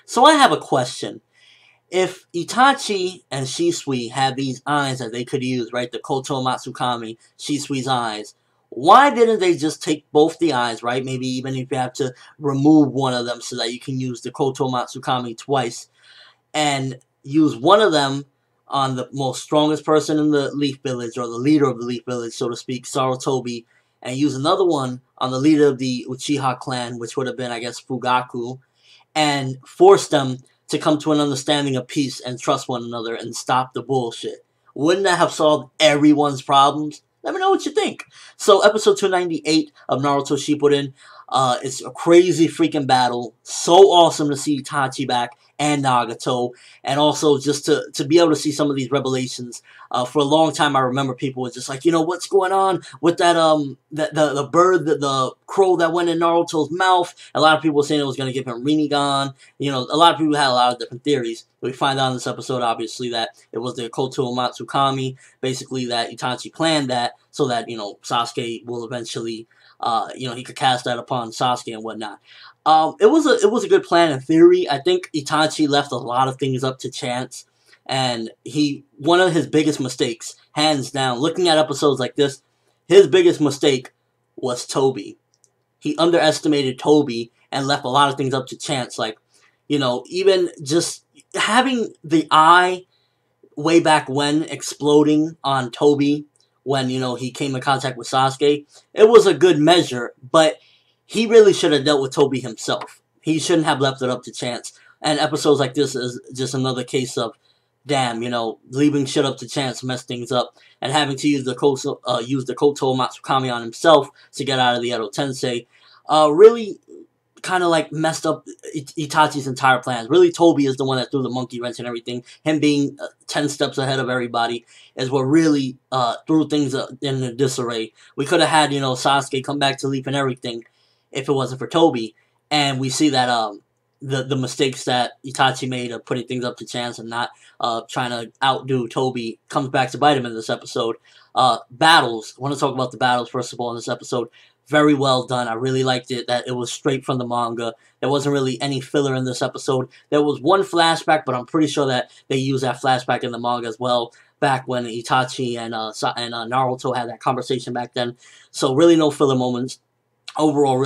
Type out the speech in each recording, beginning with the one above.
So I have a question. If Itachi and Shisui had these eyes that they could use, right? The Koto Matsukami, Shisui's eyes. Why didn't they just take both the eyes, right? Maybe even if you have to remove one of them so that you can use the Koto Matsukami twice. And use one of them on the most strongest person in the Leaf Village, or the leader of the Leaf Village, so to speak, Sarutobi, and use another one on the leader of the Uchiha clan, which would have been, I guess, Fugaku, and force them to come to an understanding of peace and trust one another and stop the bullshit. Wouldn't that have solved everyone's problems? Let me know what you think. So, episode 298 of Naruto Shippuden. It's a crazy freaking battle. So awesome to see Itachi back and Nagato. And also just to be able to see some of these revelations. For a long time, I remember people were just like, what's going on with that, the bird, the crow that went in Naruto's mouth. A lot of people were saying it was going to give him Rinnegan. A lot of people had a lot of different theories. We find out in this episode, obviously, that it was the Koto Matsukami. Basically, that Itachi planned that so that, Sasuke will eventually, he could cast that upon Sasuke and whatnot. It was a good plan in theory. I think Itachi left a lot of things up to chance. And one of his biggest mistakes, hands down, looking at episodes like this, his biggest mistake was Toby. He underestimated Toby and left a lot of things up to chance. Like, even just having the eye way back when exploding on Toby when, he came in contact with Sasuke, it was a good measure, but he really should have dealt with Toby himself. He shouldn't have left it up to chance. And episodes like this is just another case of, damn, leaving shit up to chance messed things up, and having to use the Koto Matsukami on himself to get out of the Edo Tensei, really kind of like messed up Itachi's entire plans. Really, Toby is the one that threw the monkey wrench and everything. Him being 10 steps ahead of everybody is what really threw things in a disarray. We could have had, Sasuke come back to Leaf and everything if it wasn't for Toby. And we see that the mistakes that Itachi made of putting things up to chance and not trying to outdo Toby comes back to bite him in this episode. Battles. I want to talk about the battles, first of all, in this episode. Very well done. I really liked it, that it was straight from the manga. There wasn't really any filler in this episode. There was one flashback, but I'm pretty sure that they used that flashback in the manga as well, back when Itachi and Naruto had that conversation back then. So really no filler moments. Overall,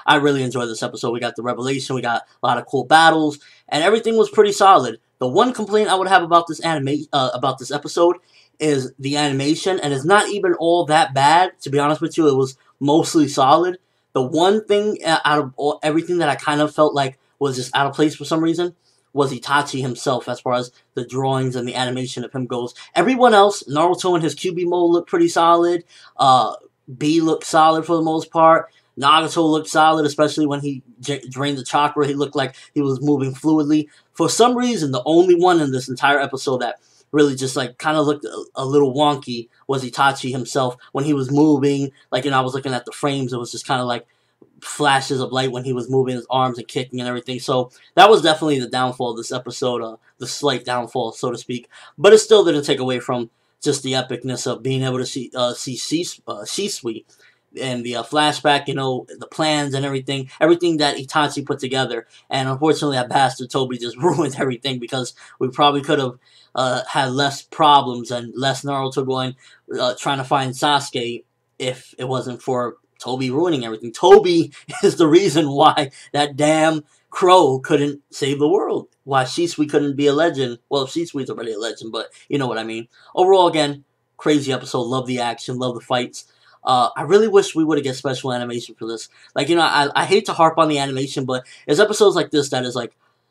I really enjoyed this episode. We got the revelation, we got a lot of cool battles, and everything was pretty solid. The one complaint I would have about this episode is the animation, and it's not even all that bad. To be honest with you, it was mostly solid. The one thing out of everything that I kind of felt like was just out of place for some reason was Itachi himself, as far as the drawings and the animation of him goes. Everyone else, Naruto in his QB mode looked pretty solid. B looked solid for the most part. Nagato looked solid, especially when he drained the chakra. He looked like he was moving fluidly. For some reason, the only one in this entire episode that really just kind of looked a little wonky was Itachi himself. When he was moving, I was looking at the frames, it was just kind of like flashes of light when he was moving his arms and kicking and everything. So that was definitely the downfall of this episode, the slight downfall, so to speak. But it still didn't take away from just the epicness of being able to see Shisui and the flashback, the plans and everything that Itachi put together. And unfortunately, that bastard Toby just ruined everything, because we probably could have had less problems and less Naruto trying to find Sasuke if it wasn't for Toby ruining everything. Toby is the reason why that damn crow couldn't save the world. Why Shisui couldn't be a legend. Well, Shisui's already a legend, but you know what I mean. Overall, again, crazy episode. Love the action. Love the fights. I really wish we would have get special animation for this. I hate to harp on the animation, but there's episodes like this that is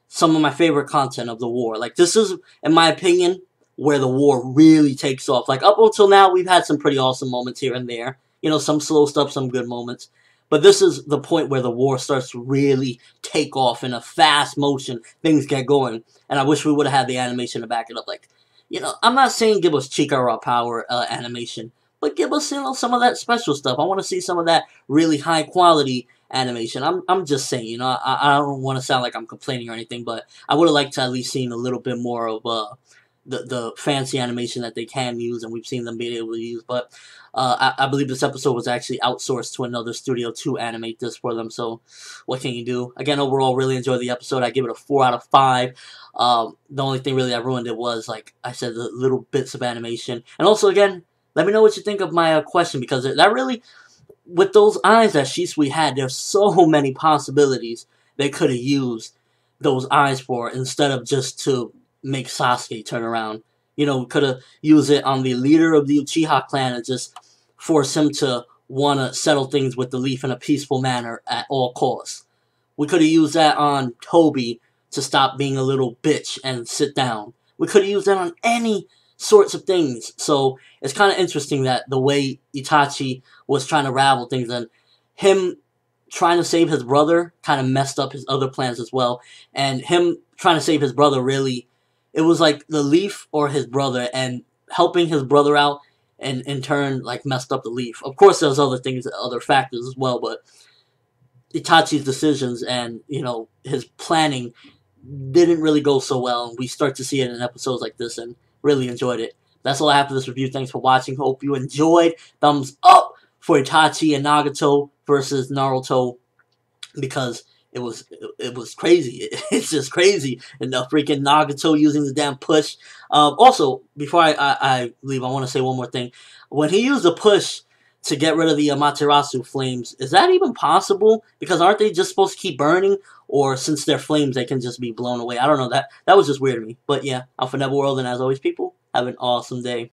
some of my favorite content of the war. This is, in my opinion, where the war really takes off. Up until now, we've had some pretty awesome moments here and there. Some slow stuff, some good moments. But this is the point where the war starts to really take off in a fast motion. Things get going. And I wish we would have had the animation to back it up. I'm not saying give us Chika Raw Power animation, but give us, some of that special stuff. I want to see some of that really high quality animation. I'm just saying, I don't want to sound like I'm complaining or anything, but I would have liked to at least seen a little bit more of the fancy animation that they can use, and we've seen them being able to use. But I believe this episode was actually outsourced to another studio to animate this for them. So what can you do? Again, overall, really enjoyed the episode. I give it a 4 out of 5. The only thing really that ruined it was, like I said, the little bits of animation. And also, again, let me know what you think of my question, because that really, with those eyes that Shisui had, there's so many possibilities they could have used those eyes for, instead of just to make Sasuke turn around. You know, could have used it on the leader of the Uchiha clan and just force him to want to settle things with the Leaf in a peaceful manner at all costs. We could have used that on Toby to stop being a little bitch and sit down. We could have used that on any sorts of things. So it's kind of interesting that the way Itachi was trying to ravel things, and him trying to save his brother kind of messed up his other plans as well. And him trying to save his brother, really, it was like the Leaf or his brother, and helping his brother out, and in turn, like, messed up the Leaf. Of course, there's other things, other factors as well, but Itachi's decisions and, you know, his planning didn't really go so well, and we start to see it in episodes like this, and really enjoyed it. That's all I have for this review. Thanks for watching. Hope you enjoyed. Thumbs up for Itachi and Nagato versus Naruto, because it was crazy. It's just crazy. And the freaking Nagato using the damn push. Also, before I leave, I want to say one more thing. When he used the push to get rid of the Amaterasu flames, is that even possible? Because aren't they just supposed to keep burning? Or since they're flames, they can just be blown away? I don't know. That was just weird to me. But yeah, I'm ForneverWorld, and as always, people, have an awesome day.